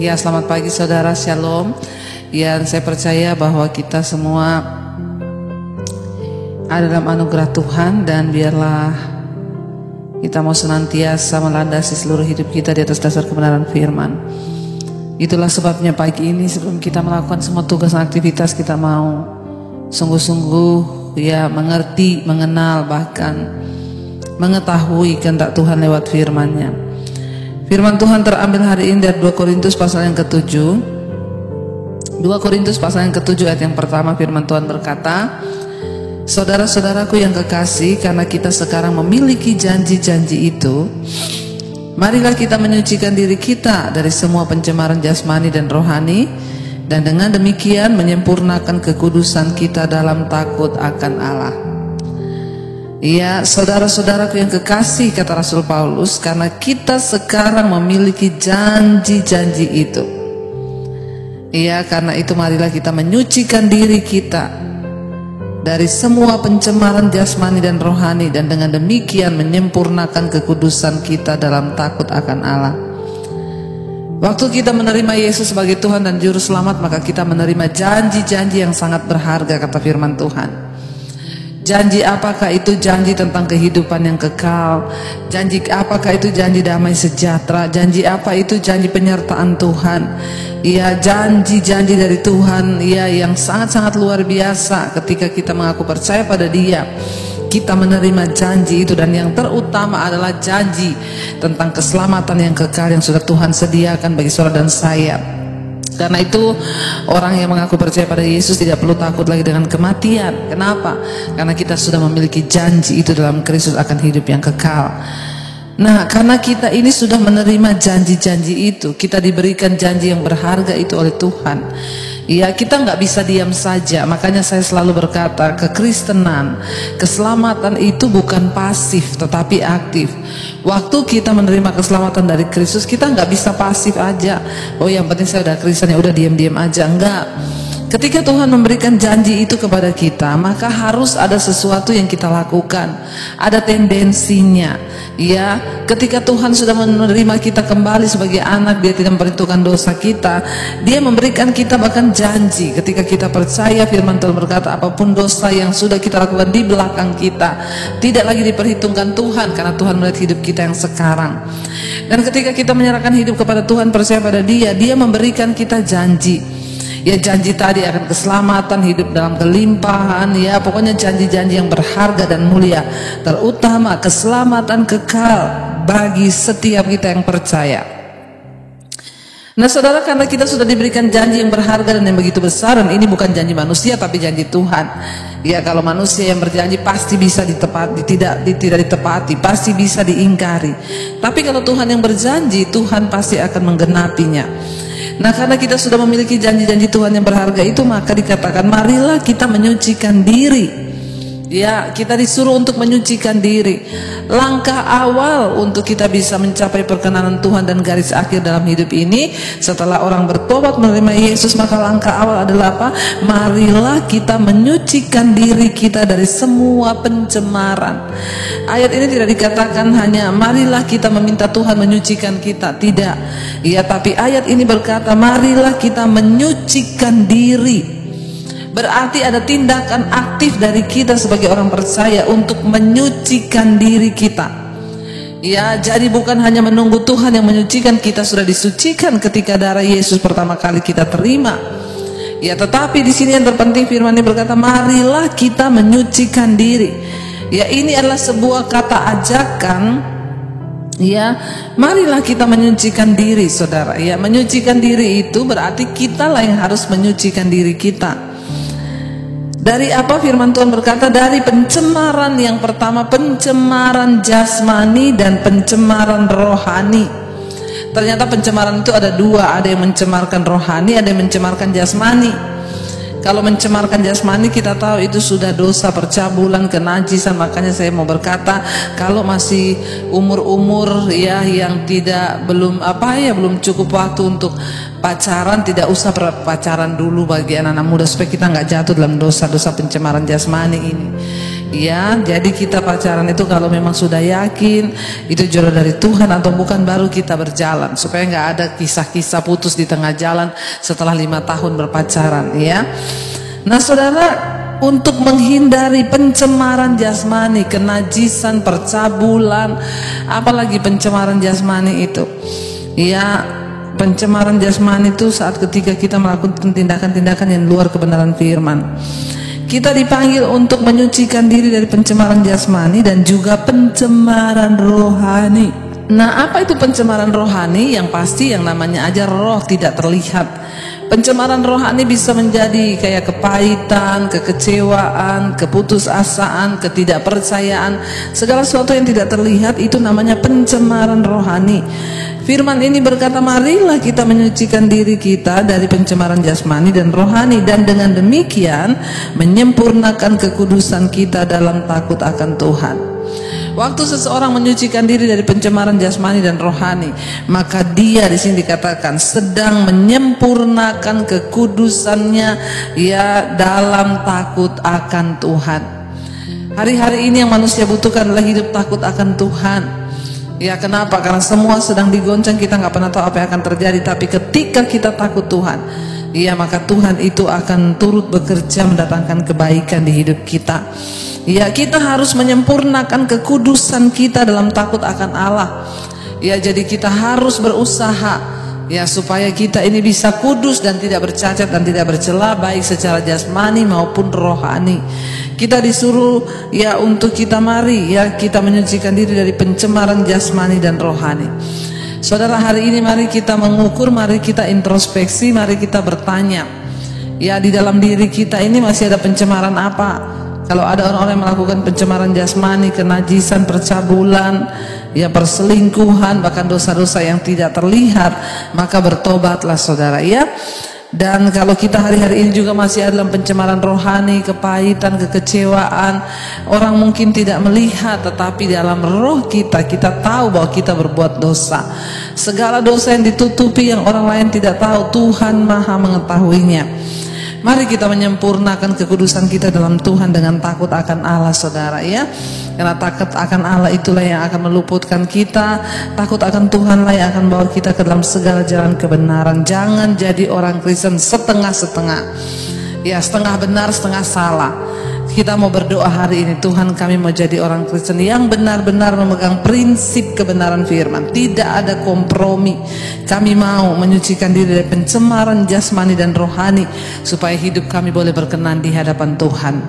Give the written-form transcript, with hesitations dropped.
Ya, selamat pagi saudara, shalom. Ya, saya percaya bahwa kita semua ada dalam anugerah Tuhan, dan biarlah kita mau senantiasa melandasi seluruh hidup kita di atas dasar kebenaran firman. Itulah sebabnya pagi ini sebelum kita melakukan semua tugas dan aktivitas, kita mau sungguh-sungguh ya mengerti, mengenal, bahkan mengetahui kehendak Tuhan lewat firman-Nya. Firman Tuhan terambil hari ini dari 2 Korintus pasal yang ke-7. 2 Korintus pasal yang ke-7 ayat yang pertama, firman Tuhan berkata, "Saudara-saudaraku yang kekasih, karena kita sekarang memiliki janji-janji itu, marilah kita menyucikan diri kita dari semua pencemaran jasmani dan rohani, dan dengan demikian menyempurnakan kekudusan kita dalam takut akan Allah." Ya, saudara-saudaraku yang kekasih, kata Rasul Paulus, karena kita sekarang memiliki janji-janji itu. Ya, karena itu marilah kita menyucikan diri kita dari semua pencemaran jasmani dan rohani, dan dengan demikian menyempurnakan kekudusan kita dalam takut akan Allah. Waktu kita menerima Yesus sebagai Tuhan dan Juru Selamat, maka kita menerima janji-janji yang sangat berharga, kata firman Tuhan. Janji apakah itu? Janji tentang kehidupan yang kekal. Janji apakah itu? Janji damai sejahtera. Janji apa itu? Janji penyertaan Tuhan. Ya, janji-janji dari Tuhan ya yang sangat-sangat luar biasa. Ketika kita mengaku percaya pada Dia, kita menerima janji itu, dan yang terutama adalah janji tentang keselamatan yang kekal yang sudah Tuhan sediakan bagi saudara dan saya. Karena itu orang yang mengaku percaya pada Yesus tidak perlu takut lagi dengan kematian. Kenapa? Karena kita sudah memiliki janji itu dalam Kristus akan hidup yang kekal. Nah, karena kita ini sudah menerima janji-janji itu, kita diberikan janji yang berharga itu oleh Tuhan. Ya, kita nggak bisa diam saja. Makanya saya selalu berkata, kekristenan, keselamatan itu bukan pasif tetapi aktif. Waktu kita menerima keselamatan dari Kristus, kita nggak bisa pasif aja. Oh, yang penting saya udah Kristen, ya udah diam-diam aja. Enggak. Ketika Tuhan memberikan janji itu kepada kita, maka harus ada sesuatu yang kita lakukan. Ada tendensinya. Ya, ketika Tuhan sudah menerima kita kembali sebagai anak, Dia tidak memperhitungkan dosa kita. Dia memberikan kita bahkan janji. Ketika kita percaya, firman Tuhan berkata, apapun dosa yang sudah kita lakukan di belakang kita tidak lagi diperhitungkan Tuhan, karena Tuhan melihat hidup kita yang sekarang. Dan ketika kita menyerahkan hidup kepada Tuhan, percaya pada Dia, Dia memberikan kita janji. Ya, janji tadi akan keselamatan, hidup dalam kelimpahan, ya pokoknya janji-janji yang berharga dan mulia, terutama keselamatan kekal bagi setiap kita yang percaya. Nah saudara, karena kita sudah diberikan janji yang berharga dan yang begitu besar, dan ini bukan janji manusia tapi janji Tuhan. Ya, kalau manusia yang berjanji pasti bisa ditepati, tidak ditepati, pasti bisa diingkari. Tapi kalau Tuhan yang berjanji, Tuhan pasti akan menggenapinya. Nah, karena kita sudah memiliki janji-janji Tuhan yang berharga itu, maka dikatakan marilah kita menyucikan diri. Ya, kita disuruh untuk menyucikan diri. Langkah awal untuk kita bisa mencapai perkenanan Tuhan dan garis akhir dalam hidup ini, setelah orang bertobat menerima Yesus, maka langkah awal adalah apa? Marilah kita menyucikan diri kita dari semua pencemaran. Ayat ini tidak dikatakan hanya marilah kita meminta Tuhan menyucikan kita, tidak. Ya, tapi ayat ini berkata marilah kita menyucikan diri. Berarti ada tindakan aktif dari kita sebagai orang percaya untuk menyucikan diri kita. Ya, jadi bukan hanya menunggu Tuhan yang menyucikan, kita sudah disucikan ketika darah Yesus pertama kali kita terima. Ya, tetapi di sini yang terpenting firman ini berkata, marilah kita menyucikan diri. Ya, ini adalah sebuah kata ajakan. Ya, marilah kita menyucikan diri, saudara. Ya, menyucikan diri itu berarti kita lah yang harus menyucikan diri kita. Dari apa firman Tuhan berkata? Dari pencemaran yang pertama, pencemaran jasmani dan pencemaran rohani. Ternyata pencemaran itu ada dua, ada yang mencemarkan rohani, ada yang mencemarkan jasmani. Kalau mencemarkan jasmani kita tahu itu sudah dosa, percabulan, kenajisan. Makanya saya mau berkata, kalau masih umur-umur ya yang belum cukup waktu untuk pacaran, tidak usah pacaran dulu bagi anak-anak muda, supaya kita nggak jatuh dalam dosa-dosa pencemaran jasmani ini. Ya, jadi kita pacaran itu kalau memang sudah yakin itu jodoh dari Tuhan atau bukan, baru kita berjalan, supaya nggak ada kisah-kisah putus di tengah jalan setelah 5 tahun berpacaran, ya. Nah, saudara, untuk menghindari pencemaran jasmani, kenajisan, percabulan, apalagi pencemaran jasmani itu, ya, pencemaran jasmani itu saat ketika kita melakukan tindakan-tindakan yang luar kebenaran firman. Kita dipanggil untuk menyucikan diri dari pencemaran jasmani dan juga pencemaran rohani. Nah, apa itu pencemaran rohani? Yang pasti yang namanya aja roh tidak terlihat. Pencemaran rohani bisa menjadi kayak kepahitan, kekecewaan, keputusasaan, ketidakpercayaan. Segala sesuatu yang tidak terlihat itu namanya pencemaran rohani. Firman ini berkata, marilah kita menyucikan diri kita dari pencemaran jasmani dan rohani, dan dengan demikian menyempurnakan kekudusan kita dalam takut akan Tuhan. Waktu seseorang menyucikan diri dari pencemaran jasmani dan rohani, maka dia di sini dikatakan sedang menyempurnakan kekudusannya, ya, dalam takut akan Tuhan. Hari-hari ini yang manusia butuhkan adalah hidup takut akan Tuhan. Ya, kenapa? Karena semua sedang digoncang, kita nggak pernah tahu apa yang akan terjadi. Tapi ketika kita takut Tuhan, ya, maka Tuhan itu akan turut bekerja mendatangkan kebaikan di hidup kita. Ya, kita harus menyempurnakan kekudusan kita dalam takut akan Allah. Ya, jadi kita harus berusaha, ya, supaya kita ini bisa kudus dan tidak bercacat dan tidak bercela, baik secara jasmani maupun rohani. Kita disuruh, ya, untuk kita mari, ya, kita menyucikan diri dari pencemaran jasmani dan rohani. Saudara, hari ini mari kita mengukur, mari kita introspeksi, mari kita bertanya, ya, di dalam diri kita ini masih ada pencemaran apa? Kalau ada orang-orang yang melakukan pencemaran jasmani, kenajisan, percabulan, ya, perselingkuhan, bahkan dosa-dosa yang tidak terlihat, maka bertobatlah, saudara, ya. Dan kalau kita hari-hari ini juga masih ada dalam pencemaran rohani, kepahitan, kekecewaan, orang mungkin tidak melihat, tetapi dalam roh kita, kita tahu bahwa kita berbuat dosa. Segala dosa yang ditutupi, yang orang lain tidak tahu, Tuhan Maha mengetahuinya. Mari kita menyempurnakan kekudusan kita dalam Tuhan dengan takut akan Allah, saudara, ya. Karena takut akan Allah itulah yang akan meluputkan kita. Takut akan Tuhanlah yang akan bawa kita ke dalam segala jalan kebenaran. Jangan jadi orang Kristen setengah-setengah, ya, setengah benar setengah salah. Kita mau berdoa hari ini, Tuhan, kami mau jadi orang Kristen yang benar-benar memegang prinsip kebenaran firman, tidak ada kompromi. Kami mau menyucikan diri dari pencemaran jasmani dan rohani, supaya hidup kami boleh berkenan di hadapan Tuhan.